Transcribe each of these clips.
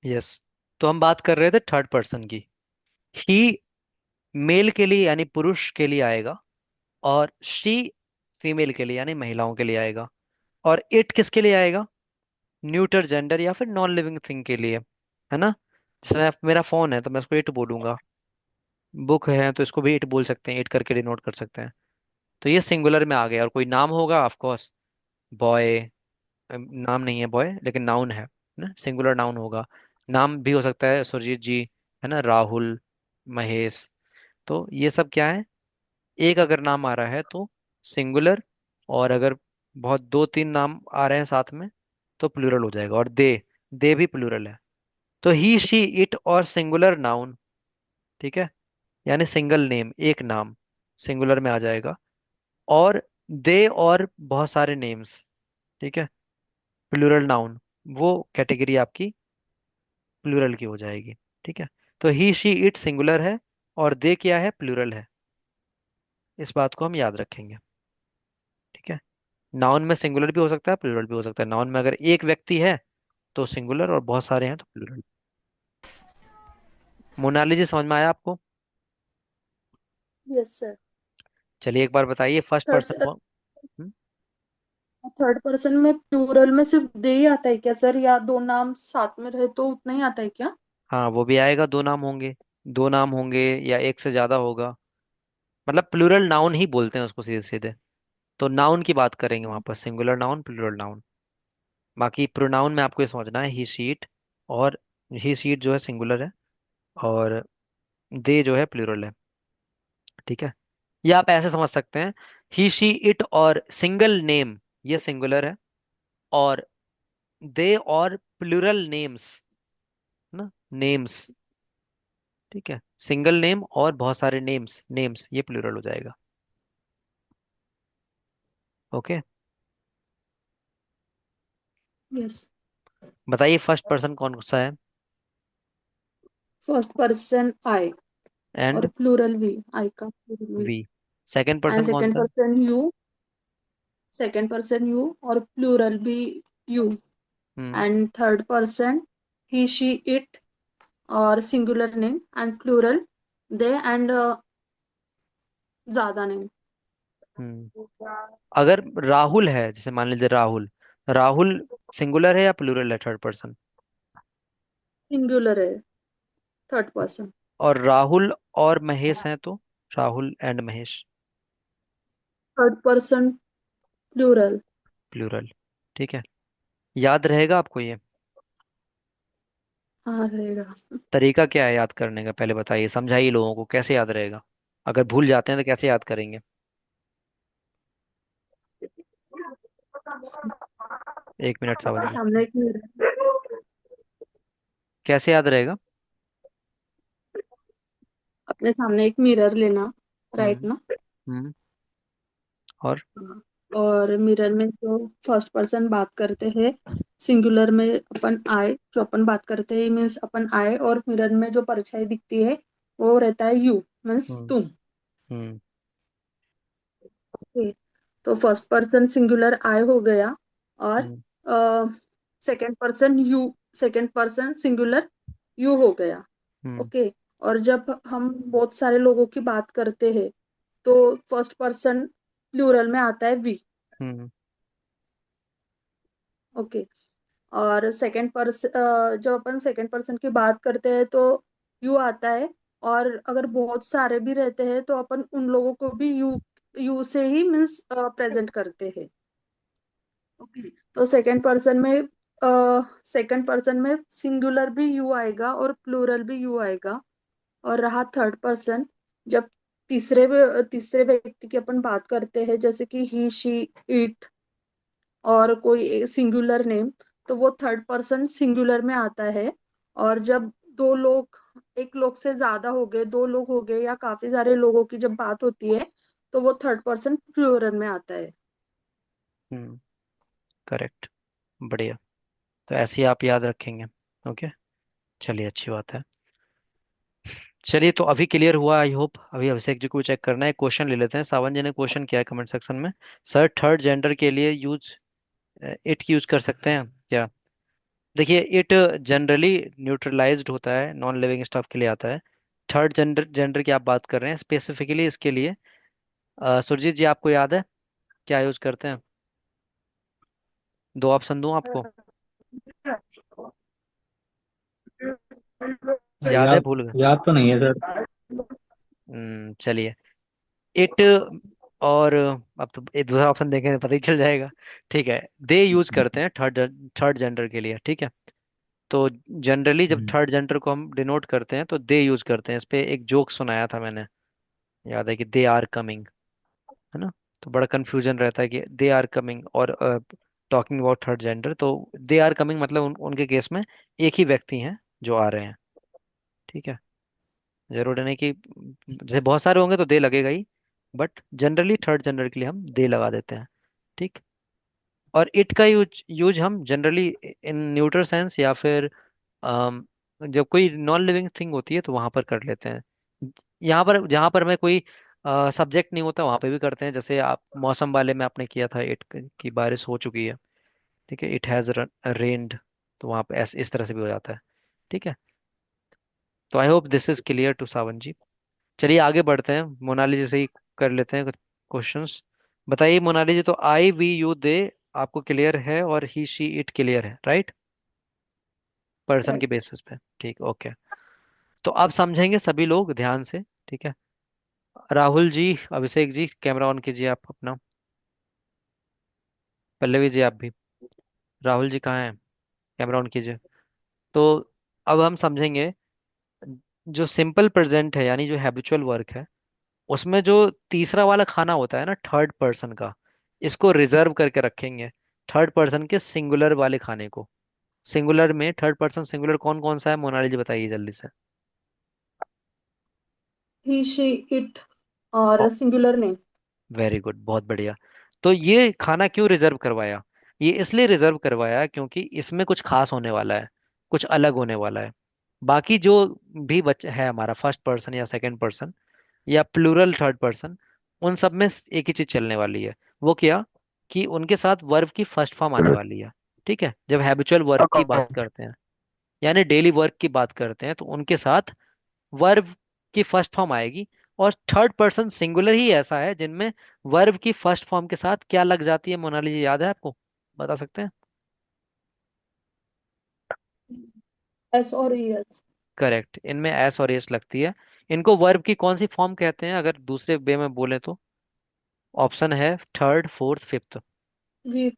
Yes. तो हम बात कर रहे थे थर्ड पर्सन की। ही मेल के लिए यानी पुरुष के लिए आएगा, और शी फीमेल के लिए यानी महिलाओं के लिए आएगा। और इट किसके लिए आएगा? न्यूटर जेंडर या फिर नॉन लिविंग थिंग के लिए, है ना। जैसे मेरा फोन है तो मैं उसको इट बोलूंगा। बुक है तो इसको भी इट बोल सकते हैं, इट करके डिनोट कर सकते हैं। तो ये सिंगुलर में आ गया। और कोई नाम होगा ऑफ कोर्स, बॉय। नाम नहीं है बॉय, लेकिन नाउन है ना, सिंगुलर नाउन होगा। नाम भी हो सकता है सुरजीत जी, है ना, राहुल, महेश। तो ये सब क्या है? एक अगर नाम आ रहा है तो सिंगुलर, और अगर बहुत दो तीन नाम आ रहे हैं साथ में तो प्लूरल हो जाएगा। और दे भी प्लूरल है। तो ही शी इट और सिंगुलर नाउन, ठीक है, यानी सिंगल नेम, एक नाम सिंगुलर में आ जाएगा। और दे और बहुत सारे नेम्स, ठीक है, प्लूरल नाउन, वो कैटेगरी आपकी प्लूरल की हो जाएगी। ठीक है। तो ही शी इट सिंगुलर है, और दे क्या है? प्लूरल है। इस बात को हम याद रखेंगे। ठीक है। नाउन में सिंगुलर भी हो सकता है, प्लूरल भी हो सकता है। नाउन में अगर एक व्यक्ति है तो सिंगुलर, और बहुत सारे हैं तो प्लूरल। मोनाली जी, समझ में आया आपको? Yes sir. चलिए एक बार बताइए, फर्स्ट थर्ड पर्सन कौन? हम्म, थर्ड पर्सन में प्लूरल में सिर्फ दे ही आता है क्या सर, या दो नाम साथ में रहे तो उतना ही आता है क्या? हाँ, वो भी आएगा। दो नाम होंगे, दो नाम होंगे या एक से ज्यादा होगा। मतलब प्लूरल नाउन ही बोलते हैं उसको, सीधे सीधे। तो नाउन की बात करेंगे वहां पर, सिंगुलर नाउन, प्लूरल नाउन। बाकी प्रोनाउन में आपको ये समझना है, ही शीट। और ही शीट जो है सिंगुलर है, और दे जो है प्लूरल है। ठीक है। या आप ऐसे समझ सकते हैं, ही शी इट और सिंगल नेम, ये सिंगुलर है। और दे और प्लूरल नेम्स, ना, नेम्स। ठीक है। सिंगल नेम और बहुत सारे नेम्स, नेम्स ये प्लूरल हो जाएगा। ओके। यस। बताइए फर्स्ट पर्सन कौन सा है? फर्स्ट पर्सन आई, एंड और प्लूरल वी, आई का plural we. We. Second and person कौन सेकेंड सा है? Person you, second person you और प्लूरल भी you. Hmm. And third person he she it, और singular name and plural they and ज्यादा name. Hmm. अगर राहुल है, जैसे मान लीजिए राहुल, राहुल सिंगुलर है या प्लूरल है, थर्ड पर्सन? सिंगुलर है थर्ड पर्सन। और राहुल और महेश हैं तो Rahul and Mahesh, third person plural. Plural. ठीक है। याद रहेगा आपको ये? हाँ रहेगा। तरीका क्या है याद करने का, पहले बताइए, समझाइए लोगों को कैसे याद रहेगा। अगर भूल जाते हैं तो कैसे याद करेंगे? एक मिनट सावन अपने जी। सामने एक मिरर, कैसे याद रहेगा? अपने सामने एक मिरर लेना, राइट हम्म। ना? हम्म। और हाँ। और मिरर में जो फर्स्ट पर्सन बात करते हैं, सिंगुलर में अपन आए, जो अपन बात करते हैं मीन्स अपन आए, और मिरर में जो परछाई दिखती है वो रहता है यू, मीन्स हम्म। तुम। हम्म। ओके। तो फर्स्ट पर्सन सिंगुलर आई हो गया, और hmm. Second person you, second person singular you हो गया। हम्म। ओके। और जब हम बहुत सारे लोगों की बात करते हैं तो फर्स्ट पर्सन प्लूरल में आता है वी। हम्म। ओके। और सेकंड पर्सन, जब अपन सेकंड पर्सन की बात करते हैं तो यू आता है। और अगर बहुत सारे भी रहते हैं तो अपन उन लोगों को भी यू, यू से ही मीन्स प्रेजेंट करते हैं। ओके। तो सेकंड पर्सन में सिंगुलर भी यू आएगा और प्लूरल भी यू आएगा। और रहा थर्ड पर्सन, जब तीसरे व्यक्ति की अपन बात करते हैं, जैसे कि ही शी इट और कोई सिंगुलर नेम, तो वो थर्ड पर्सन सिंगुलर में आता है। और जब दो लोग, एक लोग से ज्यादा हो गए, दो लोग हो गए, या काफी सारे लोगों की जब बात होती है तो वो थर्ड पर्सन प्लूरल में आता है। हम्म। करेक्ट। बढ़िया। तो ऐसे ही आप याद रखेंगे। ओके। चलिए, अच्छी बात है। चलिए, तो अभी क्लियर हुआ आई होप। अभी अभिषेक जी को चेक करना है, क्वेश्चन ले लेते हैं। सावन जी ने क्वेश्चन किया है कमेंट सेक्शन में। सर, थर्ड जेंडर के लिए यूज इट यूज कर सकते हैं क्या? देखिए, इट जनरली न्यूट्रलाइज्ड होता है, नॉन लिविंग स्टफ के लिए आता है। थर्ड जेंडर जेंडर की आप बात कर रहे हैं स्पेसिफिकली इसके लिए। सुरजीत जी, आपको याद है क्या यूज करते हैं? दो ऑप्शन दूं आपको? याद है, याद भूल गए? याद तो नहीं है सर। चलिए। इट, और अब तो एक दूसरा ऑप्शन देखें तो पता ही चल जाएगा। ठीक है, दे यूज करते हैं थर्ड थर्ड जेंडर के लिए, ठीक है। तो जनरली जब हम्म। थर्ड जेंडर को हम डिनोट करते हैं तो दे यूज करते हैं। इस पे एक जोक सुनाया था मैंने, याद है कि दे आर कमिंग, है ना। तो बड़ा कंफ्यूजन रहता है कि दे आर कमिंग और टॉकिंग अबाउट थर्ड जेंडर, तो दे आर कमिंग मतलब उनके केस में एक ही व्यक्ति हैं जो आ रहे हैं, ठीक है। जरूरी नहीं कि जैसे बहुत सारे होंगे तो दे लगेगा ही, बट जनरली थर्ड जेंडर के लिए हम दे लगा देते हैं, ठीक। और इट का यूज यूज हम जनरली इन न्यूट्रल सेंस या फिर अम, जब कोई नॉन लिविंग थिंग होती है तो वहां पर कर लेते हैं। यहाँ पर जहाँ पर हमें कोई सब्जेक्ट नहीं होता वहां पे भी करते हैं, जैसे आप मौसम वाले में आपने किया था, इट की बारिश हो चुकी है, ठीक है, इट हैज रेन्ड, तो वहां पे इस तरह से भी हो जाता है, ठीक है। तो I hope this is clear to Sawan ji. चलिए आगे बढ़ते हैं, मोनाली जी से ही कर लेते हैं कुछ क्वेश्चंस। बताइए मोनाली जी, तो आई वी यू दे आपको क्लियर है, और ही शी इट क्लियर है, राइट? पर्सन के करेक्ट। बेसिस पे, ठीक, ओके। तो अब समझेंगे सभी लोग ध्यान से, ठीक है। राहुल जी, अभिषेक जी, कैमरा ऑन कीजिए आप अपना। पल्लवी जी आप भी। राहुल जी कहाँ हैं? कैमरा ऑन कीजिए। तो अब हम समझेंगे जो सिंपल प्रेजेंट है यानी जो हैबिचुअल वर्क है, उसमें जो तीसरा वाला खाना होता है ना थर्ड पर्सन का, इसको रिजर्व करके रखेंगे थर्ड पर्सन के सिंगुलर वाले खाने को। सिंगुलर में थर्ड पर्सन सिंगुलर कौन कौन सा है, मोनाली जी बताइए जल्दी से। ही शी इट और सिंगुलर नेम। वेरी गुड, बहुत बढ़िया। तो ये खाना क्यों रिजर्व करवाया? ये इसलिए रिजर्व करवाया क्योंकि इसमें कुछ खास होने वाला है, कुछ अलग होने वाला है। बाकी जो भी बच है हमारा फर्स्ट पर्सन या सेकंड पर्सन या प्लूरल थर्ड पर्सन, उन सब में एक ही चीज चलने वाली है। वो क्या? कि उनके साथ वर्ब की फर्स्ट फॉर्म आने वाली है, ठीक है। जब हैबिचुअल वर्क की बात करते हैं यानी डेली वर्क की बात करते हैं तो उनके साथ वर्ब की फर्स्ट फॉर्म आएगी। और थर्ड पर्सन सिंगुलर ही ऐसा है जिनमें वर्ब की फर्स्ट फॉर्म के साथ क्या लग जाती है, मोनाली जी याद है आपको? बता सकते हैं? एस और ई एस। करेक्ट, इनमें एस और एस लगती है। इनको वर्ब की कौन सी फॉर्म कहते हैं अगर दूसरे वे में बोले तो? ऑप्शन है third, fourth, fifth. We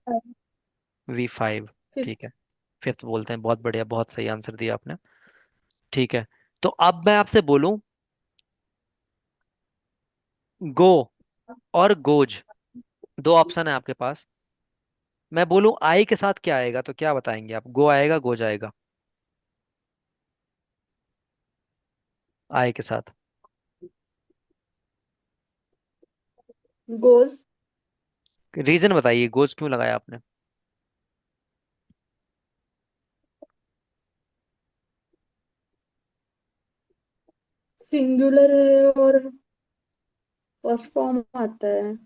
V5, ठीक है। फिफ्थ। फिफ्थ बोलते हैं, बहुत बढ़िया, बहुत सही आंसर दिया आपने, ठीक है। तो अब मैं आपसे बोलूं गो और गोज, दो ऑप्शन है आपके पास। मैं बोलूं आई के साथ क्या आएगा तो क्या बताएंगे आप, गो आएगा गोज आएगा? आई के साथ। गोज। रीजन बताइए, गोज क्यों लगाया आपने? सिंगुलर है और फर्स्ट फॉर्म आता है।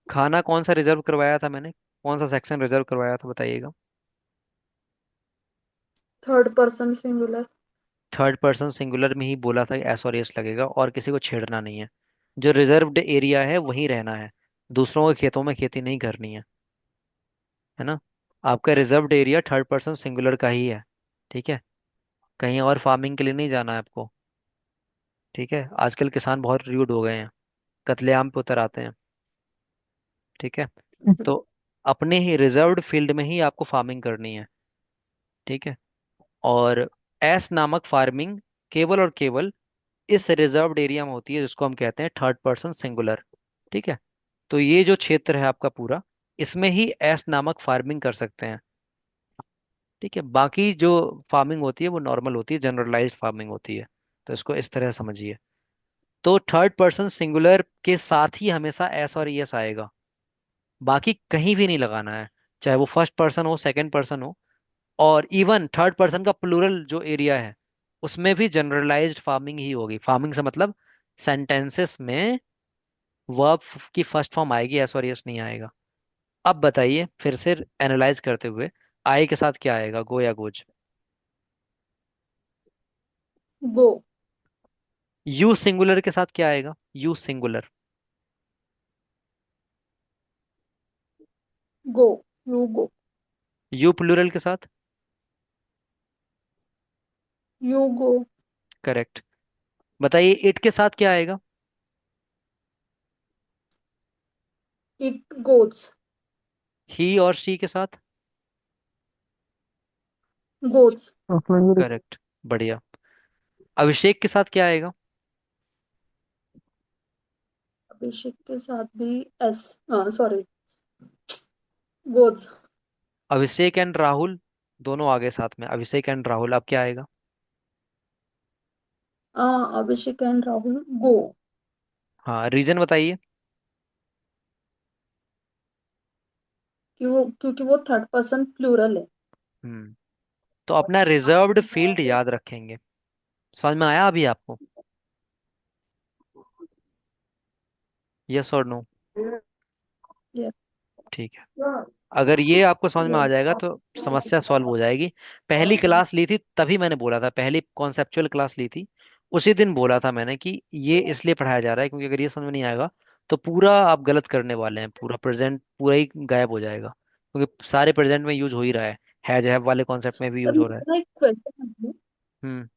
खाना कौन सा रिजर्व करवाया था मैंने, कौन सा सेक्शन रिजर्व करवाया था बताइएगा? Third person singular. Third person singular में ही बोला था कि एस और एस लगेगा और किसी को छेड़ना नहीं है। जो रिजर्व्ड एरिया है वहीं रहना है, दूसरों के खेतों में खेती नहीं करनी है ना। आपका reserved area third person singular का ही है, ठीक है। कहीं और फार्मिंग के लिए नहीं जाना है आपको, ठीक है। आजकल किसान बहुत रूड हो गए हैं, कत्लेआम पे उतर आते हैं, ठीक है। तो अपने ही रिजर्व्ड फील्ड में ही आपको फार्मिंग करनी है, ठीक है। और एस नामक फार्मिंग केवल और केवल इस रिजर्व्ड एरिया में होती है जिसको हम कहते हैं थर्ड पर्सन सिंगुलर, ठीक है। तो ये जो क्षेत्र है आपका पूरा, इसमें ही एस नामक फार्मिंग कर सकते हैं, ठीक है। बाकी जो फार्मिंग होती है वो नॉर्मल होती है, जनरलाइज्ड फार्मिंग होती है। तो इसको इस तरह समझिए। तो थर्ड पर्सन सिंगुलर के साथ ही हमेशा एस और एस आएगा, बाकी कहीं भी नहीं लगाना है, चाहे वो फर्स्ट पर्सन हो सेकंड पर्सन हो। और इवन थर्ड पर्सन का प्लूरल जो एरिया है उसमें भी जनरलाइज्ड फार्मिंग ही होगी। फार्मिंग से मतलब सेंटेंसेस में वर्ब की फर्स्ट फॉर्म आएगी, एस और यस नहीं आएगा। अब बताइए फिर से एनालाइज करते हुए, आई के साथ क्या आएगा, गो या गोज? गो। यू सिंगुलर के साथ क्या आएगा, you singular? Go. You go. You plural के साथ? You go. करेक्ट। बताइए इट के साथ क्या आएगा? It goes. ही और शी के साथ? गोज। करेक्ट। बढ़िया। अभिषेक के साथ क्या आएगा? अभिषेक के साथ भी S, sorry, goes. Abhishek and Rahul दोनों आगे साथ में, अभिषेक एंड राहुल, अब क्या आएगा? अभिषेक एंड राहुल गो। हाँ, रीजन बताइए। क्योंकि वो थर्ड पर्सन प्लूरल है। हम्म। तो अपना रिजर्व्ड फील्ड याद रखेंगे। समझ में आया अभी आपको? यस और नो? यस। ठीक है। अगर ये आपको समझ में आ जाएगा तो समस्या सॉल्व हो जाएगी। पहली क्लास ली थी तभी मैंने बोला था, पहली कॉन्सेप्चुअल क्लास ली थी उसी दिन बोला था मैंने कि ये इसलिए पढ़ाया जा रहा है क्योंकि अगर ये समझ में नहीं आएगा तो पूरा आप गलत करने वाले हैं, पूरा प्रेजेंट पूरा ही गायब हो जाएगा, क्योंकि सारे प्रेजेंट में यूज हो ही रहा है, हैज हैव वाले कॉन्सेप्ट में भी सर यूज हो रहा है। मेरा एक क्वेश्चन है। हम्म।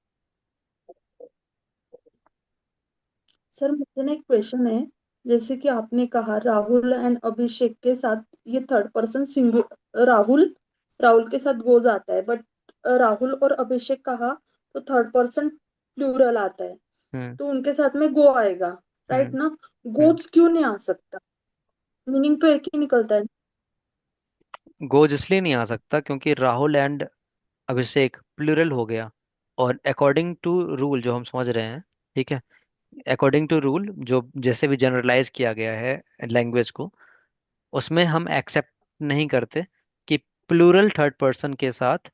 सर मेरा ना एक क्वेश्चन है। जैसे कि आपने कहा राहुल एंड अभिषेक के साथ ये third person singular, Rahul Rahul के साथ गोज आता है, बट राहुल और अभिषेक कहा तो थर्ड पर्सन प्लूरल आता है, हम्म। तो उनके साथ में गो आएगा, राइट हम्म। ना? हम्म। गोज क्यों नहीं आ सकता? मीनिंग तो एक ही निकलता है। गोज इसलिए नहीं आ सकता क्योंकि राहुल एंड अभिषेक प्लूरल हो गया, और अकॉर्डिंग टू रूल जो हम समझ रहे हैं, ठीक है, अकॉर्डिंग टू रूल जो जैसे भी जनरलाइज किया गया है लैंग्वेज को, उसमें हम एक्सेप्ट नहीं करते कि प्लूरल थर्ड पर्सन के साथ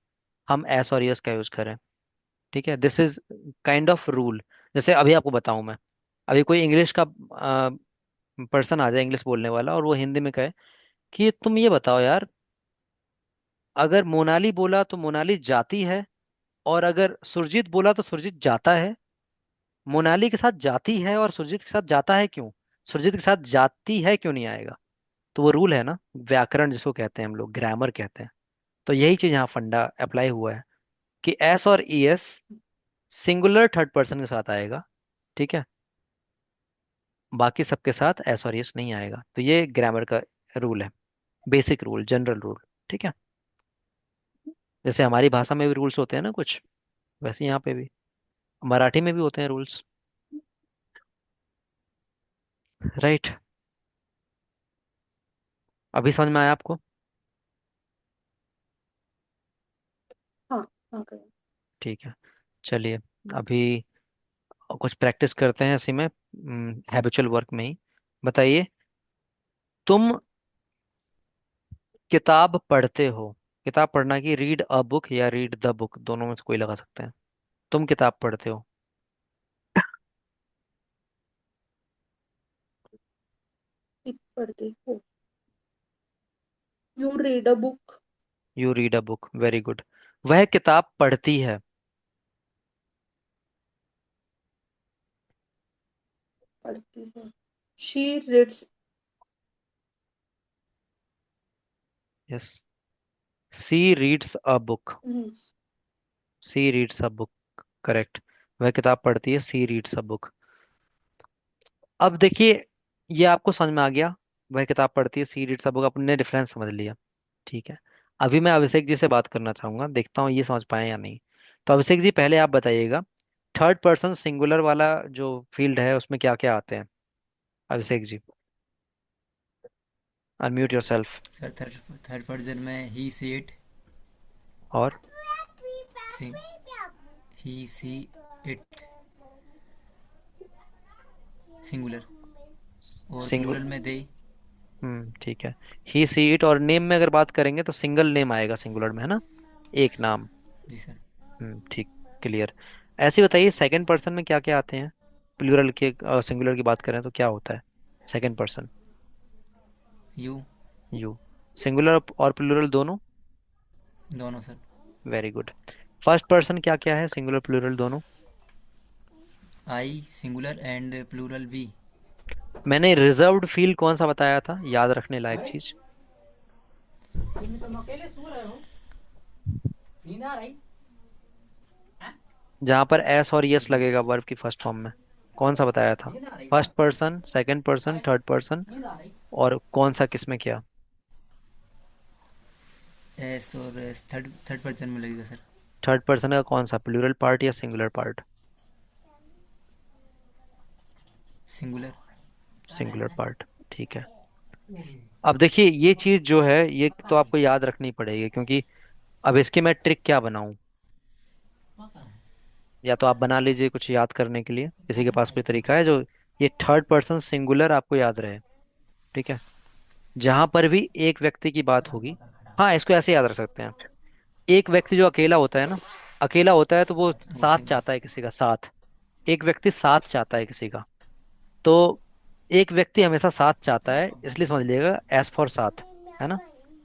हम एस और यस का यूज करें। ठीक है, this is kind of rule. जैसे अभी आपको बताऊं मैं, अभी कोई इंग्लिश का पर्सन आ जाए, इंग्लिश बोलने वाला, और वो हिंदी में कहे कि तुम ये बताओ यार, अगर मोनाली बोला तो मोनाली जाती है, और अगर सुरजीत बोला तो सुरजीत जाता है, मोनाली के साथ जाती है और सुरजीत के साथ जाता है क्यों, सुरजीत के साथ जाती है क्यों नहीं आएगा? तो वो रूल है ना, व्याकरण जिसको कहते हैं हम लोग, ग्रामर कहते हैं। तो यही चीज यहाँ फंडा अप्लाई हुआ है कि एस और E S singular third person के साथ आएगा, ठीक है, बाकी सबके साथ एस और एस नहीं आएगा। तो ये ग्रामर का रूल है, बेसिक रूल, जनरल रूल। ठीक है, जैसे हमारी भाषा में भी रूल्स होते हैं ना कुछ, वैसे यहाँ पे भी मराठी में भी होते हैं रूल्स। राइट। अभी समझ में आया आपको? हाँ। हाँ करें। ठीक है। चलिए, अभी कुछ प्रैक्टिस करते हैं इसी में, हैबिचुअल वर्क में ही। बताइए, तुम किताब पढ़ते हो, किताब पढ़ना की रीड अ बुक या रीड द बुक, दोनों में से कोई लगा सकते हैं। तुम किताब पढ़ते हो। एक पढ़ते हो। You read a book. You read a book, very good. वह किताब पढ़ती है। पढ़ती है। She reads. Yes, she reads a book. She reads a book, correct. वह किताब पढ़ती है, सी रीड्स अ बुक। अब देखिए, ये आपको समझ में आ गया, वह किताब पढ़ती है, सी रीड्स अ बुक, अपने डिफरेंस समझ लिया। ठीक है। अभी मैं अभिषेक जी से बात करना चाहूंगा, देखता हूँ ये समझ पाए या नहीं। तो अभिषेक जी पहले आप बताइएगा, थर्ड पर्सन सिंगुलर वाला जो फील्ड है उसमें क्या क्या आते हैं? Abhishek ji, unmute yourself. Sir third third person में ही सी इट, और ही सी इट सिंगुलर, और सिंगुल प्लूरल में दे। ठीक है। ही सी इट, और नेम में अगर बात करेंगे तो सिंगल नेम आएगा सिंगुलर में, है ना, एक नाम। जी सर। ठीक। क्लियर। ऐसे ही बताइए सेकंड पर्सन में क्या क्या आते हैं, प्लूरल के सिंगुलर की बात करें तो क्या होता है second person? You. You. Singular और प्लूरल दोनों? दोनों sir. Very good. First person क्या क्या है, सिंगुलर प्लूरल दोनों? आई सिंगुलर एंड प्लूरल वी। मैंने रिजर्व्ड फील कौन सा बताया था, याद रखने लायक चीज? जहां पर एस और यस ये लगेगा वर्ब की फर्स्ट फॉर्म में, कौन सा बताया था? First person, second person, third person, और कौन सा किसमें क्या? एस और एस थर्ड थर्ड पर्सन में लगेगा सर। थर्ड पर्सन का कौन सा, प्लूरल पार्ट या singular part? Singular. Singular part, ठीक है। अब देखिए ये चीज जो है ये तो आपको याद रखनी पड़ेगी, क्योंकि अब इसकी मैं ट्रिक क्या बनाऊं? या तो आप बना लीजिए कुछ याद करने के लिए, किसी के पास कोई तरीका है जो ये थर्ड पर्सन सिंगुलर आपको याद रहे। ठीक है, जहां पर भी एक व्यक्ति की बात होगी, हाँ इसको ऐसे याद रख सकते हैं। एक व्यक्ति जो अकेला होता है ना, अकेला होता है तो वो वो साथ सिंग चाहता है किसी का, साथ। एक व्यक्ति साथ चाहता है किसी का, तो एक व्यक्ति हमेशा साथ चाहता है, इसलिए समझ लीजिएगा एस फॉर साथ, है ना।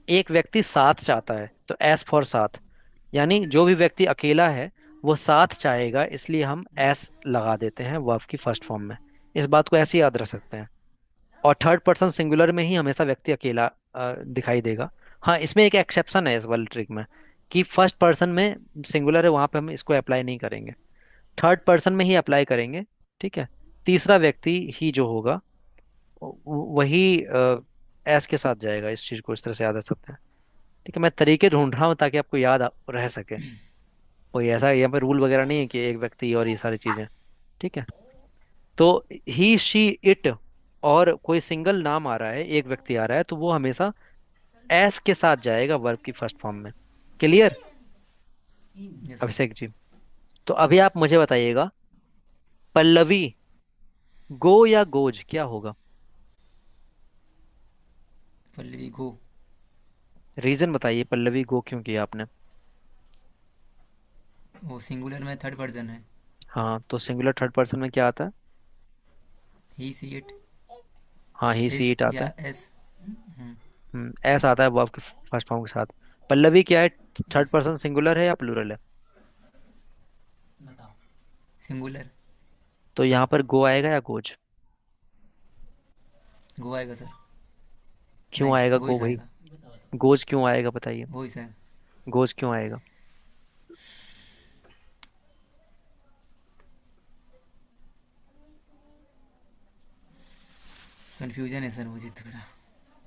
एक व्यक्ति साथ चाहता है तो एस फॉर साथ, यानी जो भी व्यक्ति अकेला है वो साथ चाहेगा, इसलिए हम एस लगा देते हैं वर्ब की फर्स्ट फॉर्म में। इस बात को ऐसे याद रख सकते हैं। और थर्ड पर्सन सिंगुलर में ही हमेशा व्यक्ति अकेला दिखाई देगा। हाँ इसमें एक एक्सेप्शन है इस वाली ट्रिक में, कि फर्स्ट पर्सन में सिंगुलर है वहां पे हम इसको अप्लाई नहीं करेंगे, थर्ड पर्सन में ही अप्लाई करेंगे। ठीक है, तीसरा व्यक्ति ही जो होगा वही एस के साथ जाएगा। इस चीज को इस तरह से याद रख सकते हैं। ठीक है, मैं तरीके ढूंढ रहा हूँ ताकि आपको याद रह सके। कोई ऐसा यहाँ पे रूल वगैरह नहीं है कि एक व्यक्ति और ये सारी चीजें। ठीक है, तो ही शी इट, और कोई सिंगल नाम आ रहा है, एक व्यक्ति आ रहा है, तो वो हमेशा एस के साथ जाएगा वर्ब की फर्स्ट फॉर्म में। Clear yes sir. Abhishek ji? तो अभी आप मुझे बताइएगा, पल्लवी गो या गोज क्या होगा? पल्लवी गो। रीजन बताइए, पल्लवी गो क्यों किया आपने? वो सिंगुलर में थर्ड पर्सन है। हाँ तो सिंगुलर थर्ड पर्सन में क्या आता है? ही सी इट। हाँ ही सी हिज इट आता या है। एस। एस आता है वर्ब के फर्स्ट फॉर्म के साथ। पल्लवी क्या है, थर्ड यस। पर्सन सिंगुलर है या प्लूरल है? सिंगुलर। तो यहाँ पर गो आएगा या गोज? गो आएगा सर। क्यों नहीं आएगा गो ही गो से भाई? आएगा। गोज क्यों आएगा बताइए? गो ही से। गोज क्यों आएगा? कंफ्यूजन है सर मुझे थोड़ा।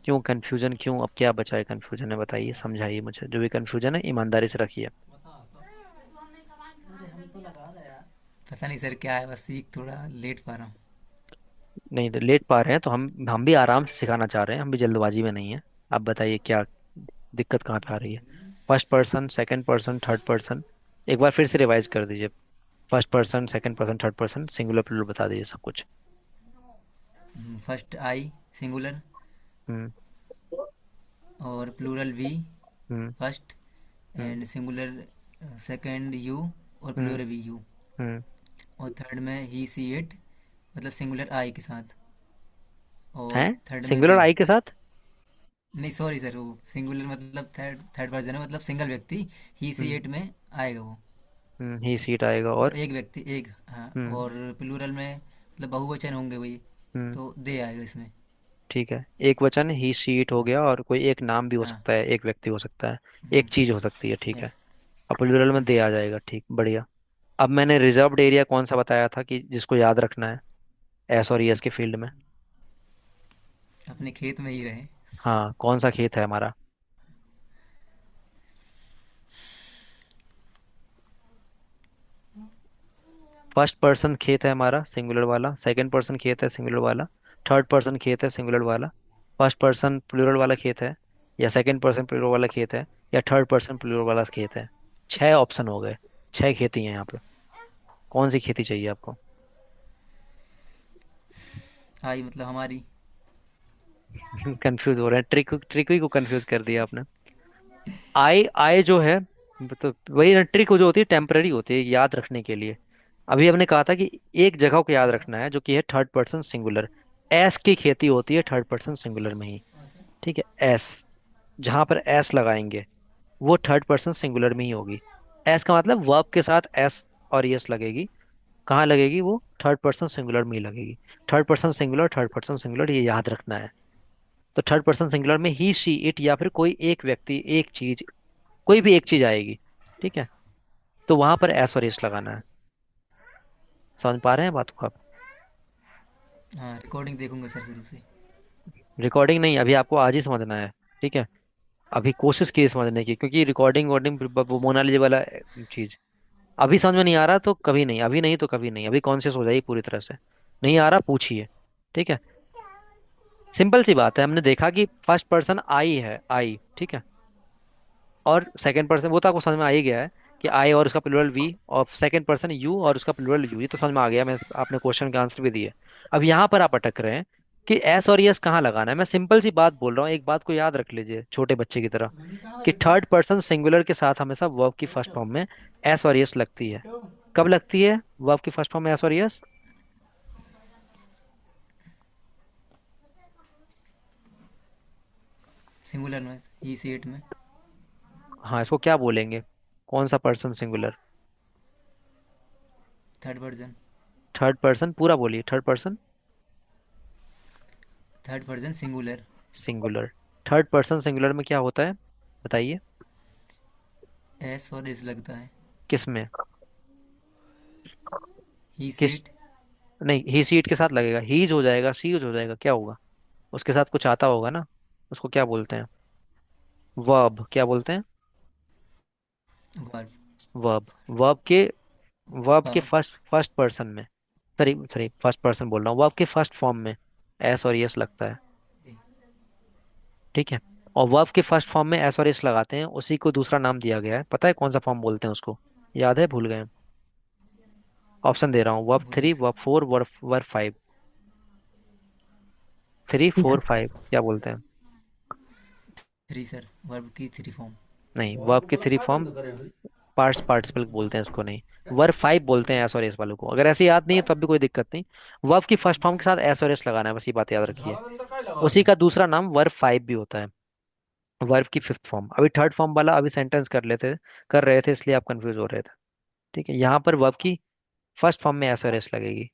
क्यों कंफ्यूजन, क्यों? अब क्या बचा है कंफ्यूजन है, बताइए, समझाइए मुझे। जो भी कंफ्यूजन है ईमानदारी से रखिए। पता नहीं सर क्या है, बस सीख थोड़ा लेट पा रहा हूँ। नहीं तो लेट पा रहे हैं तो हम भी आराम से सिखाना चाह रहे हैं, हम भी जल्दबाजी में नहीं है। आप बताइए क्या दिक्कत कहाँ पे आ रही है? First person, second person, third person, एक बार फिर से रिवाइज कर दीजिए। First person, second person, third person, singular plural बता दीजिए सब कुछ। First I singular hmm. और plural we hmm. First hmm. And singular second you और hmm. Plural we you. Hmm. और थर्ड में ही सी इट मतलब सिंगुलर आई के साथ। है, और थर्ड में सिंगुलर दे। आई के साथ? नहीं सॉरी सर, वो सिंगुलर मतलब थर्ड थर्ड वर्जन है, मतलब सिंगल व्यक्ति। ही सी हम्म। इट में आएगा वो। ही सीट आएगा मतलब और? एक व्यक्ति एक, हाँ। हम्म। और प्लूरल में मतलब बहुवचन होंगे वही, हम्म। तो दे आएगा इसमें। ठीक है, एक वचन ही सीट हो गया, और कोई एक नाम भी हो हाँ। सकता है, एक व्यक्ति हो सकता है, एक चीज हो सकती है। ठीक है, यस। अब प्लूरल में दे आ जाएगा, ठीक, बढ़िया। अब मैंने रिजर्व्ड एरिया कौन सा बताया था कि जिसको याद रखना है एस और यस के फील्ड में? अपने खेत में ही रहे। हाँ, कौन सा खेत है हमारा? फर्स्ट पर्सन खेत है हमारा सिंगुलर वाला, सेकंड पर्सन खेत है सिंगुलर वाला, थर्ड पर्सन खेत है सिंगुलर वाला, फर्स्ट पर्सन प्लूरल वाला खेत है, या सेकंड पर्सन प्लूरल वाला खेत है, या थर्ड पर्सन प्लूरल वाला खेत है। छह ऑप्शन हो गए, छह खेती है यहाँ पे। कौन सी खेती चाहिए आपको? आई मतलब हमारी। कंफ्यूज हो रहे हैं, ट्रिक ट्रिक ही को कंफ्यूज कर दिया आपने। आई आई जो है, तो वही ना, ट्रिक जो होती है टेम्पररी होती है, याद रखने के लिए। अभी हमने कहा था कि एक जगह को याद रखना है जो कि है थर्ड पर्सन सिंगुलर। एस की खेती होती है थर्ड पर्सन सिंगुलर में ही। ठीक है, एस, जहां पर एस लगाएंगे वो थर्ड पर्सन सिंगुलर में ही होगी। एस का मतलब वर्ब के साथ एस और यस लगेगी। कहाँ लगेगी वो? थर्ड पर्सन सिंगुलर में ही लगेगी। थर्ड पर्सन सिंगुलर ये याद रखना है। तो थर्ड पर्सन सिंगुलर में ही शी इट या फिर कोई एक व्यक्ति एक चीज, कोई भी एक चीज आएगी। ठीक है, तो वहां पर एस और एस लगाना है। समझ पा रहे हैं बात को आप? हाँ, रिकॉर्डिंग देखूंगा सर शुरू से। रिकॉर्डिंग नहीं, अभी आपको आज ही समझना है। ठीक है, अभी कोशिश की समझने की, क्योंकि रिकॉर्डिंग वॉर्डिंग मोनालिजी वाला चीज अभी समझ में नहीं आ रहा तो कभी नहीं, अभी नहीं तो कभी नहीं, अभी कॉन्शियस हो जाइए पूरी तरह से। नहीं आ रहा पूछिए। ठीक है, सिंपल सी बात है, हमने देखा कि फर्स्ट पर्सन आई है, आई, ठीक है, और सेकंड पर्सन वो तो आपको समझ में आ ही गया है कि आई और उसका प्लूरल वी, और सेकंड पर्सन यू और उसका प्लूरल यू, ये तो समझ में आ गया, मैं आपने क्वेश्चन का आंसर भी दिया। अब यहाँ पर आप अटक रहे हैं कि एस और यस कहाँ लगाना है। मैं सिंपल सी बात बोल रहा हूँ, एक बात को याद रख लीजिए छोटे बच्चे की तरह, कि थर्ड पर्सन सिंगुलर के साथ हमेशा वर्ब की फर्स्ट फॉर्म में एस और यस लगती है। कब लगती है वर्ब की फर्स्ट फॉर्म में एस और यस? सिंगुलर में, ही सी इट में। हाँ, इसको क्या बोलेंगे? कौन सा person singular? Third version. Third person पूरा बोलिए, third person third version singular. Singular. Third person singular में क्या होता है बताइए? एस और इस लगता है। किस में? ही सी किस? इट। नहीं, ही सीट के साथ लगेगा, हीज हो जाएगा, सीज हो जाएगा, क्या होगा? उसके साथ कुछ आता होगा ना। उसको क्या बोलते हैं? वर्ब, क्या बोलते हैं? वर्ब। वर्ब। वर्ब के वर्ब के वर्ब। फर्स्ट फर्स्ट पर्सन में, सॉरी सॉरी फर्स्ट पर्सन बोल रहा हूँ, वर्ब के फर्स्ट फॉर्म में एस और यस लगता है। ठीक है, और वर्ब के फर्स्ट फॉर्म में एस और एस लगाते हैं, उसी को दूसरा नाम दिया गया है, पता है कौन सा फॉर्म बोलते हैं उसको? याद है, भूल गए? ऑप्शन दे रहा हूँ, वर्ब बोलिए three, sir. Verb four, verb verb five. Three four five क्या बोलते हैं? थ्री सर, वर्ब की थ्री फॉर्म। नहीं, वर्ब की थ्री फॉर्म पार्ट्स पार्टिसिपल बोलते हैं उसको, नहीं। वर्ब फाइव बोलते हैं एस और एस वालों को। अगर ऐसे याद नहीं है तो अब भी कोई दिक्कत नहीं। वर्ब की फर्स्ट फॉर्म के साथ एस और एस लगाना है, बस ये बात याद रखिए। उसी का दूसरा नाम वर्ब फाइव भी होता है, वर्ब की फिफ्थ फॉर्म। अभी थर्ड फॉर्म वाला अभी सेंटेंस कर रहे थे, इसलिए आप कंफ्यूज हो रहे थे। ठीक है, यहाँ पर वर्ब की फर्स्ट फॉर्म में एस और एस लगेगी।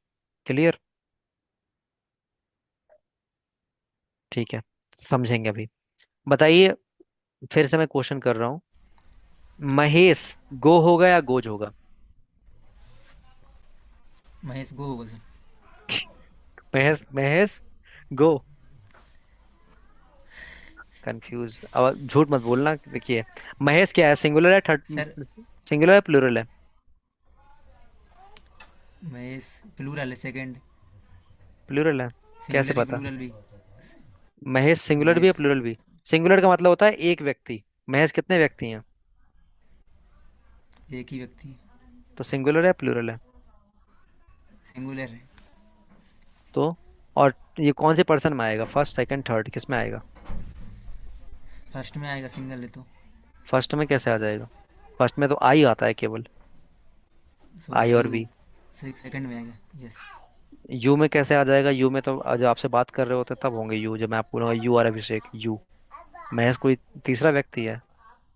क्लियर? ठीक है, समझेंगे अभी। बताइए, फिर से मैं क्वेश्चन कर रहा हूँ। महेश गो होगा या गोज होगा? महेश गो होगा सर। महेश महेश गो। कंफ्यूज, अब झूठ मत बोलना। देखिए, महेश क्या है, सिंगुलर है, थर्ड सर सिंगुलर है, प्लूरल है? महेश प्लूरल है, सेकंड। प्लूरल है। कैसे सिंगुलर ही पता? प्लूरल भी। महेश सिंगुलर भी है, महेश प्लूरल भी? सिंगुलर का मतलब होता है एक व्यक्ति। महेश कितने व्यक्ति हैं? एक ही व्यक्ति है। तो सिंगुलर है, प्लूरल है? सिंगुलर है। तो और ये कौन से पर्सन में आएगा, फर्स्ट सेकंड थर्ड, किस में आएगा? फर्स्ट में आएगा, सिंगल है तो। फर्स्ट में कैसे आ जाएगा? फर्स्ट में तो आई आता है केवल, सॉरी, आई और यू। वी। सेकंड में आएगा, यस। यू में कैसे आ जाएगा? यू में तो जब आपसे बात कर रहे होते तब होंगे यू, जब मैं आपको बोलूंगा यू और अभिषेक, यू। महेश कोई तीसरा व्यक्ति है?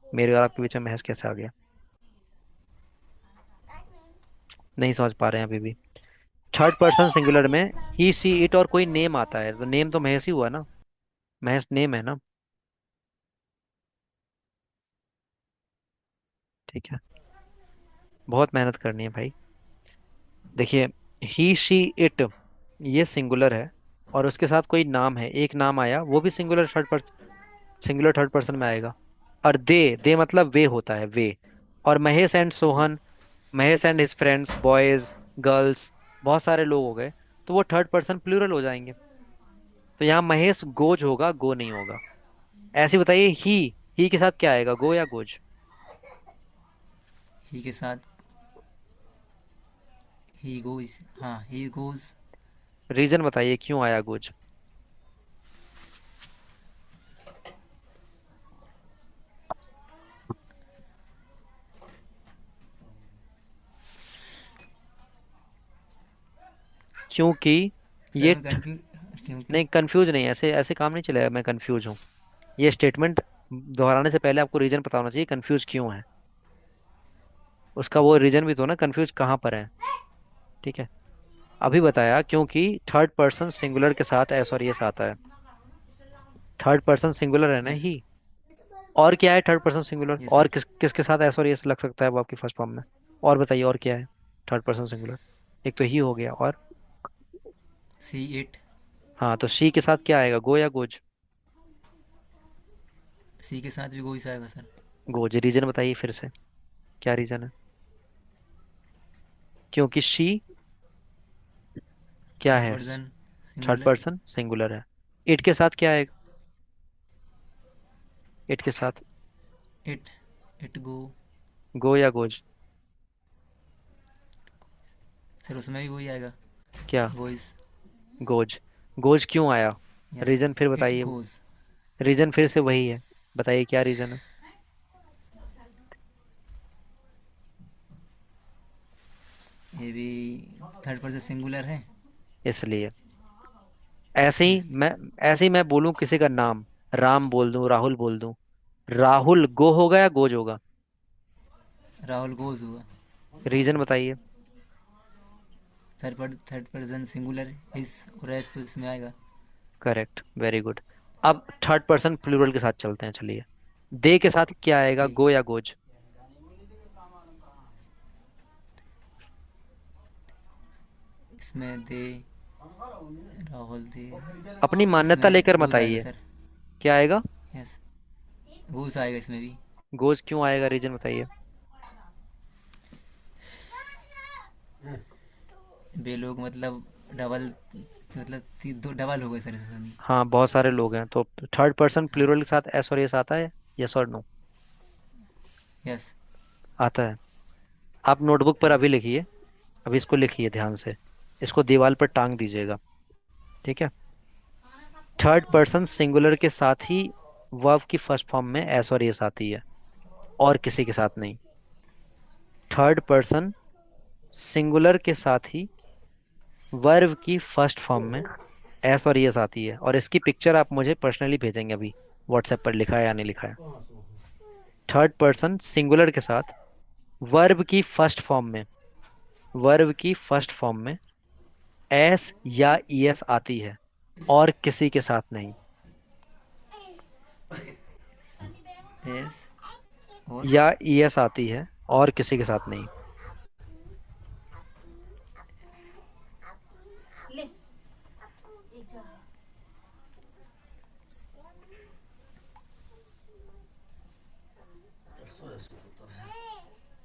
मेरे और आपके बीच में महेश कैसे आ गया? नहीं समझ पा रहे हैं अभी भी। थर्ड पर्सन सिंगुलर में ही सी इट और कोई नेम आता है, तो नेम तो महेश ही हुआ ना। महेश नेम है ना। ठीक है, बहुत मेहनत करनी है भाई। देखिए, ही शी इट ये सिंगुलर है, और उसके साथ कोई नाम है, एक नाम आया, वो भी सिंगुलर थर्ड पर्सन में आएगा। और दे मतलब वे होता है, वे। और Mahesh and Sohan, Mahesh and his friends, boys, girls, बहुत सारे लोग हो गए, तो वो थर्ड पर्सन प्लूरल हो जाएंगे। तो यहाँ महेश गोज होगा, गो नहीं होगा। ऐसे बताइए, ही के साथ क्या आएगा, गो या गोज? ही के साथ ही गोज, हाँ ही गोज। रीजन बताइए क्यों आया गोज? क्योंकि सर ये मैं कंफ्यूज, क्योंकि नहीं, कंफ्यूज नहीं, ऐसे ऐसे काम नहीं चलेगा, मैं कंफ्यूज हूँ। ये स्टेटमेंट दोहराने से पहले आपको रीजन पता होना चाहिए कंफ्यूज क्यों है। उसका वो रीजन भी तो ना, कंफ्यूज कहाँ पर है। ठीक है। अभी बताया क्योंकि थर्ड पर्सन सिंगुलर के साथ एस और यस आता है। थर्ड पर्सन सिंगुलर है ना यस। ही। और क्या है थर्ड पर्सन सिंगुलर, यस और सर। किसके साथ एस और यस लग सकता है वो आपकी फर्स्ट फॉर्म में। और बताइए और क्या है थर्ड पर्सन सिंगुलर। एक तो ही हो गया, और सी इट। हाँ, तो शी के साथ क्या आएगा, गो या गोज। सी के साथ भी गोइस आएगा सर। गोज। रीजन बताइए फिर से, क्या रीजन है। क्योंकि शी क्या थर्ड है, person third singular. Person singular है। इट के साथ क्या आएगा, इट के साथ इट। It go. गो या गोज। सर उसमें भी वही आएगा। क्या, गोइस। गोज। गोज क्यों आया, यस। रीजन फिर इट बताइए। गोज। रीजन फिर से वही है, बताइए क्या रीजन है। ये भी थर्ड पर्सन सिंगुलर है। इसलिए ऐसे ही यस। मैं ऐसे ही मैं बोलूं किसी का नाम, राम बोल दूं, राहुल बोल दूं, राहुल गो होगा या गोज होगा। राहुल गोज हुआ। रीजन बताइए। थर्ड पर्सन सिंगुलर इस और एस तो इसमें आएगा। Correct, very good. अब थर्ड पर्सन प्लूरल के साथ चलते हैं, चलिए। दे के साथ क्या आएगा, दे। गो या गोज। इसमें दे। राहुल दे। अपनी मान्यता इसमें लेकर मत गोज आएगा आइए। सर। क्या आएगा, यस। गोज आएगा इसमें भी। गोज क्यों आएगा, रीजन बताइए। बे लोग मतलब डबल, मतलब दो डबल हो गए सर इसमें भी। हाँ, बहुत सारे लोग हैं तो थर्ड पर्सन प्लूरल के साथ एस और एस आता है, यस और नो। यस। आता है। आप नोटबुक पर अभी लिखिए, अभी इसको लिखिए ध्यान से, इसको दीवार पर टांग दीजिएगा। ठीक है। थर्ड पर्सन सिंगुलर के साथ ही वर्ब की फर्स्ट फॉर्म में एस और एस आती है, और किसी के साथ नहीं। थर्ड पर्सन सिंगुलर के साथ ही वर्ब की फर्स्ट फॉर्म में एस और एस आती है, और इसकी पिक्चर आप मुझे पर्सनली भेजेंगे अभी, व्हाट्सएप पर लिखा है या नहीं लिखा है। थर्ड पर्सन सिंगुलर के साथ वर्ब की फर्स्ट फॉर्म में, वर्ब की फर्स्ट फॉर्म में एस या ईएस आती है, और किसी के साथ नहीं। एस और या ईएस आती है, और किसी के साथ नहीं।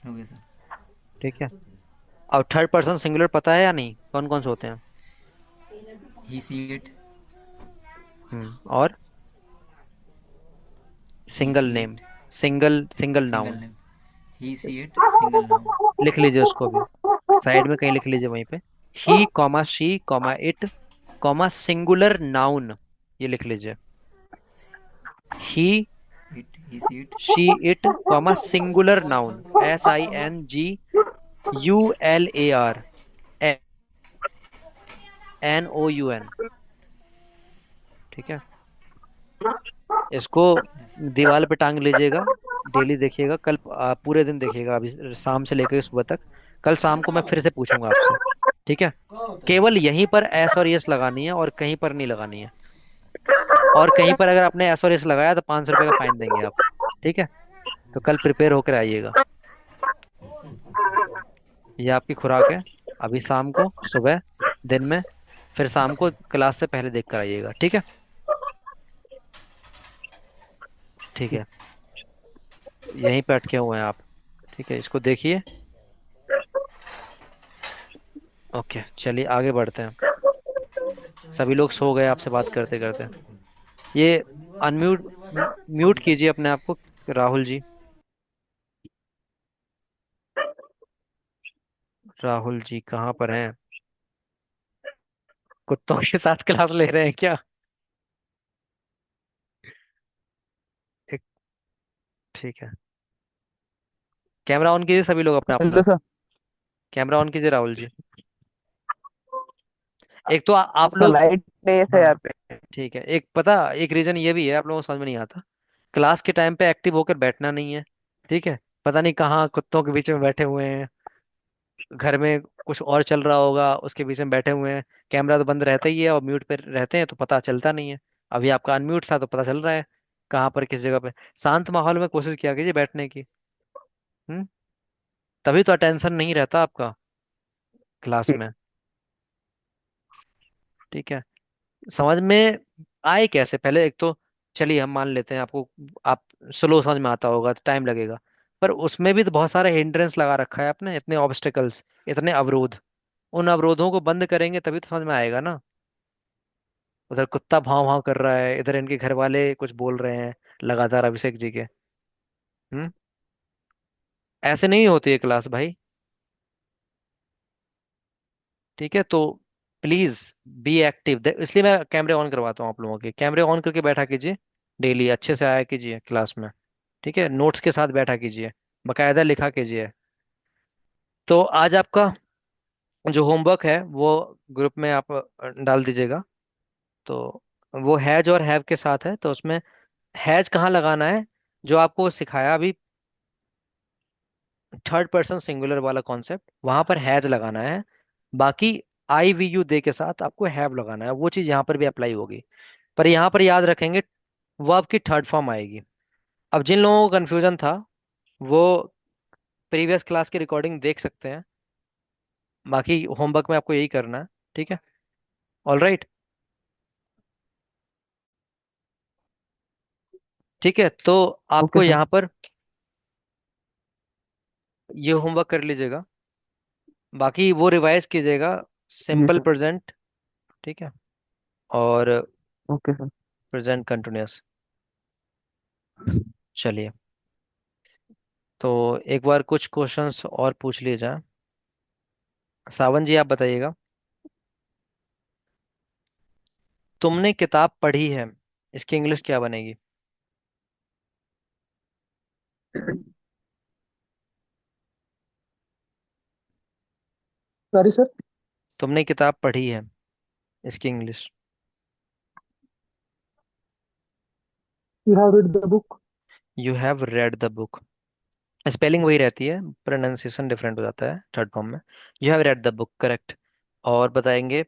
हो गया सर। ठीक है। अब थर्ड पर्सन सिंगुलर पता है या नहीं, कौन कौन से होते हैं। He she it. और he single she name, it. Single single single noun. Name. He she it single noun. लिख लीजिए उसको भी, साइड में कहीं लिख लीजिए वहीं पे। He comma she comma it comma singular noun, ये लिख लीजिए। He it. He she it. She it comma singular noun, SINGULAR, NOUN। ठीक है। इसको यस। दीवार पे टांग लीजिएगा, डेली देखिएगा, कल पूरे दिन देखिएगा, अभी शाम से लेकर सुबह तक। कल शाम को मैं फिर से पूछूंगा आपसे। ठीक है। केवल यहीं पर एस और यस लगानी है, और कहीं पर नहीं लगानी है। और कहीं पर अगर आपने एस और यस लगाया तो 500 रुपये का फाइन देंगे आप। ठीक है। तो कल प्रिपेयर होकर आइएगा। ये आपकी खुराक है, अभी शाम को, सुबह, दिन में, फिर शाम को क्लास से पहले देख कर आइएगा। ठीक है। ठीक है। यहीं पे अटके हुए हैं आप। ठीक है, इसको देखिए। ओके, चलिए आगे बढ़ते हैं। सभी लोग सो गए आपसे बात करते करते। ये अनम्यूट, म्यूट कीजिए अपने आप को, राहुल जी। राहुल जी कहाँ पर हैं, कुत्तों के साथ क्लास ले रहे हैं क्या। एक, ठीक है। कैमरा ऑन कीजिए सभी लोग अपना हेलो अपना। सर। कैमरा ऑन कीजिए राहुल जी। एक तो आप सर लोग, लाइट नहीं है सर हाँ यहाँ पे। ठीक है, एक पता, एक रीजन ये भी है आप लोगों को समझ में नहीं आता। क्लास के टाइम पे एक्टिव होकर बैठना नहीं है, ठीक है। पता नहीं कहाँ कुत्तों के बीच में बैठे हुए हैं, घर में कुछ और चल रहा होगा, उसके बीच में बैठे हुए हैं। कैमरा तो बंद रहता ही है और म्यूट पे रहते हैं तो पता चलता नहीं है। अभी आपका अनम्यूट था तो पता चल रहा है कहाँ पर किस जगह पे। शांत माहौल में कोशिश किया कीजिए बैठने की। हम्म। तभी तो अटेंशन नहीं रहता आपका क्लास में। ठीक है। समझ में आए कैसे पहले एक तो, चलिए हम मान लेते हैं आपको, आप स्लो समझ में आता होगा तो टाइम लगेगा, पर उसमें भी तो बहुत सारे हिंड्रेंस लगा रखा है आपने, इतने ऑब्स्टेकल्स, इतने अवरोध। उन अवरोधों को बंद करेंगे तभी तो समझ में आएगा ना। उधर कुत्ता भाव भाव कर रहा है, इधर इनके घर वाले कुछ बोल रहे हैं लगातार अभिषेक जी के। हम्म। ऐसे नहीं होती है क्लास भाई। ठीक है, तो प्लीज बी एक्टिव। इसलिए मैं कैमरे ऑन करवाता हूँ आप लोगों के, कैमरे ऑन करके बैठा कीजिए, डेली अच्छे से आया कीजिए क्लास में। ठीक है, नोट्स के साथ बैठा कीजिए, बकायदा लिखा कीजिए। तो आज आपका जो होमवर्क है वो ग्रुप में आप डाल दीजिएगा। तो वो हैज और हैव के साथ है, तो उसमें हैज कहाँ लगाना है, जो आपको सिखाया अभी थर्ड पर्सन सिंगुलर वाला कॉन्सेप्ट, वहां पर हैज लगाना है। बाकी आई वी यू दे के साथ आपको हैव लगाना है, वो चीज यहाँ पर भी अप्लाई होगी। पर यहाँ पर याद रखेंगे वो आपकी थर्ड फॉर्म आएगी। अब जिन लोगों को कंफ्यूजन था वो प्रीवियस क्लास की रिकॉर्डिंग देख सकते हैं। बाकी होमवर्क में आपको यही करना है। ठीक है। All right. ठीक है, तो ओके आपको सर। यहाँ पर ये होमवर्क कर लीजिएगा, बाकी वो रिवाइज कीजिएगा। जी सिंपल सर। प्रेजेंट, ठीक है, और ओके सर। Present continuous. चलिए, तो एक बार कुछ क्वेश्चंस और पूछ लिए जाए। सावन जी आप बताइएगा, तुमने किताब पढ़ी है, इसकी इंग्लिश क्या बनेगी? Sorry sir. तुमने किताब पढ़ी है, इसकी English. You have read the book. You have read the book. Spelling वही रहती है, प्रोनाउंसिएशन डिफरेंट हो जाता है थर्ड फॉर्म में। You have read the book, correct. और बताएंगे,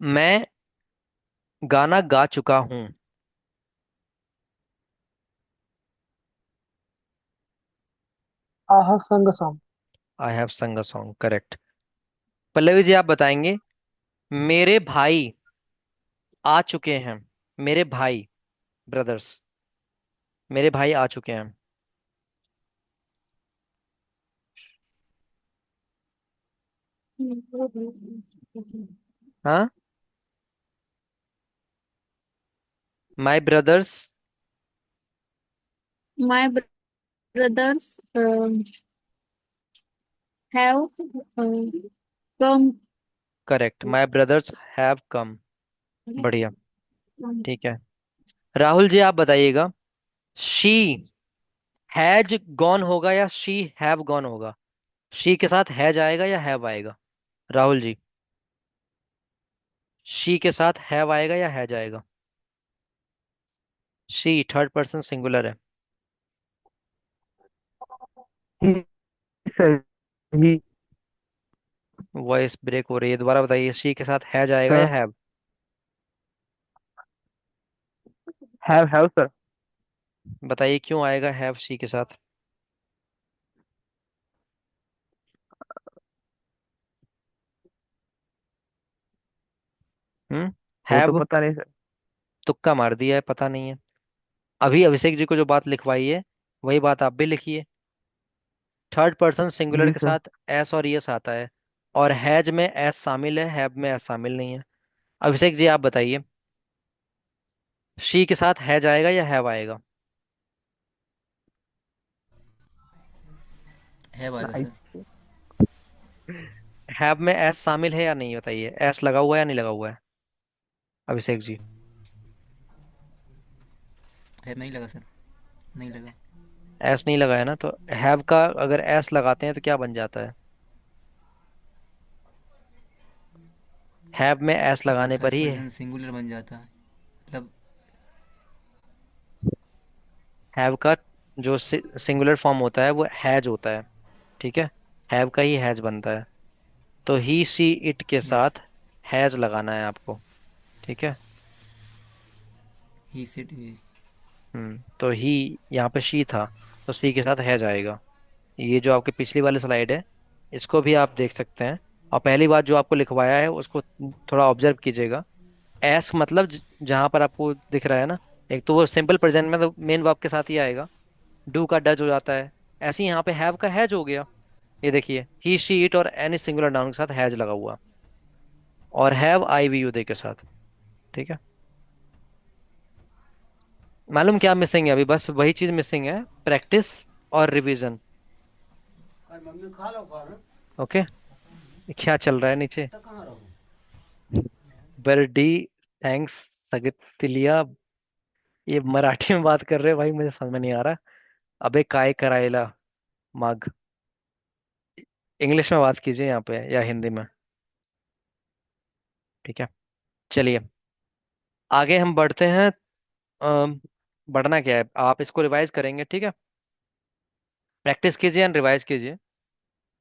मैं गाना गा चुका हूँ। आई have sung a song. I have sung a song, correct. Pallavi ji आप बताएंगे, मेरे भाई आ चुके हैं। मेरे भाई, ब्रदर्स, मेरे भाई आ चुके हैं। हाँ, my brothers. My brothers have come. Correct, my brothers have come. बढ़िया। ठीक है, राहुल जी आप बताइएगा, शी हैज गॉन होगा या शी हैव गॉन होगा? शी के साथ हैज आएगा या हैव आएगा? राहुल जी, शी के साथ हैव आएगा या हैज आएगा? शी थर्ड पर्सन सिंगुलर है। ही सर। ही वॉइस ब्रेक हो रही है, दोबारा बताइए, शी के साथ हैज आएगा या सर। हैव? Have sir. बताइए क्यों आएगा हैव शी के साथ? हम्म। वो तो हैव, पता नहीं सर। तुक्का मार दिया है, पता नहीं है। अभी अभिषेक जी को जो बात लिखवाई है वही बात आप भी लिखिए। थर्ड पर्सन सिंगुलर जी के सर। साथ एस और यस आता है, और हैज में एस शामिल है, हैव में एस शामिल नहीं है। अभिषेक जी आप बताइए, शी के साथ हैज आएगा या हैव आएगा? है वाला सर। नाइस। हैव में एस शामिल है या नहीं, बताइए, एस लगा हुआ है या नहीं लगा हुआ है अभिषेक जी? है नहीं लगा सर, नहीं लगा। एस नहीं लगा है ना, तो हैव का अगर एस लगाते हैं तो क्या बन जाता है? हैव में एस वो लगाने थर्ड पर ही पर्सन सिंगुलर बन जाता है, मतलब हैव का जो सिंगुलर फॉर्म होता है वो हैज होता है, ठीक है। हैव का ही हैज बनता है। तो ही सी इट के यस। साथ हैज लगाना है आपको, ठीक है। ही सिट। तो ही, यहाँ पे शी था, तो सी के साथ हैज आएगा। ये जो आपकी पिछली वाली स्लाइड है, इसको भी आप देख सकते हैं। और पहली बात जो आपको लिखवाया है उसको थोड़ा ऑब्जर्व कीजिएगा। एस मतलब जहां पर आपको दिख रहा है ना, एक तो वो सिंपल प्रेजेंट में तो मेन वर्ब के साथ ही आएगा, डू का डज हो जाता है। ऐसे ही यहाँ पे हैव का हैज हो गया। ये देखिए, ही शी इट और एनी सिंगुलर नाउन के साथ हैज लगा हुआ, और have I we you they के साथ, ठीक है। मालूम क्या मिसिंग है अभी? बस वही चीज मिसिंग है, प्रैक्टिस और रिवीजन। ओके। क्या चल रहा है नीचे? बर्डी, थैंक्स, सगतिलिया। ये मराठी में बात कर रहे हैं भाई, मुझे समझ में नहीं आ रहा। अबे काय करायला माग। इंग्लिश में बात कीजिए यहाँ पे या हिंदी में, ठीक है। चलिए आगे हम बढ़ते हैं। अम, बढ़ना क्या है, आप इसको रिवाइज करेंगे, ठीक है। प्रैक्टिस कीजिए एंड रिवाइज कीजिए।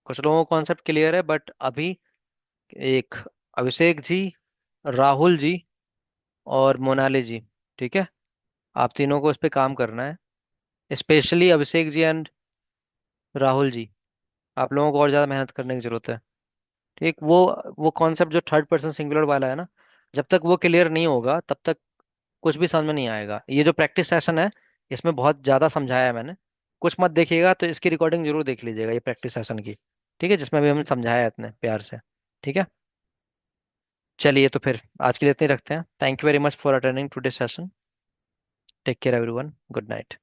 कुछ लोगों को कॉन्सेप्ट क्लियर है, बट अभी एक अभिषेक जी, राहुल जी और मोनाली जी, ठीक है, आप तीनों को इस पे काम करना है। स्पेशली अभिषेक जी एंड राहुल जी, आप लोगों को और ज्यादा मेहनत करने की जरूरत है। ठीक, वो कॉन्सेप्ट जो थर्ड पर्सन सिंगुलर वाला है ना, जब तक वो क्लियर नहीं होगा तब तक कुछ भी समझ में नहीं आएगा। ये जो प्रैक्टिस सेशन है, इसमें बहुत ज्यादा समझाया है मैंने। कुछ मत देखिएगा तो इसकी रिकॉर्डिंग जरूर देख लीजिएगा, ये प्रैक्टिस सेशन की, ठीक है, जिसमें भी हमने समझाया है इतने प्यार से, ठीक है। चलिए तो फिर आज के लिए इतने ही रखते हैं। Thank you very much for attending today session. Take care everyone, good night.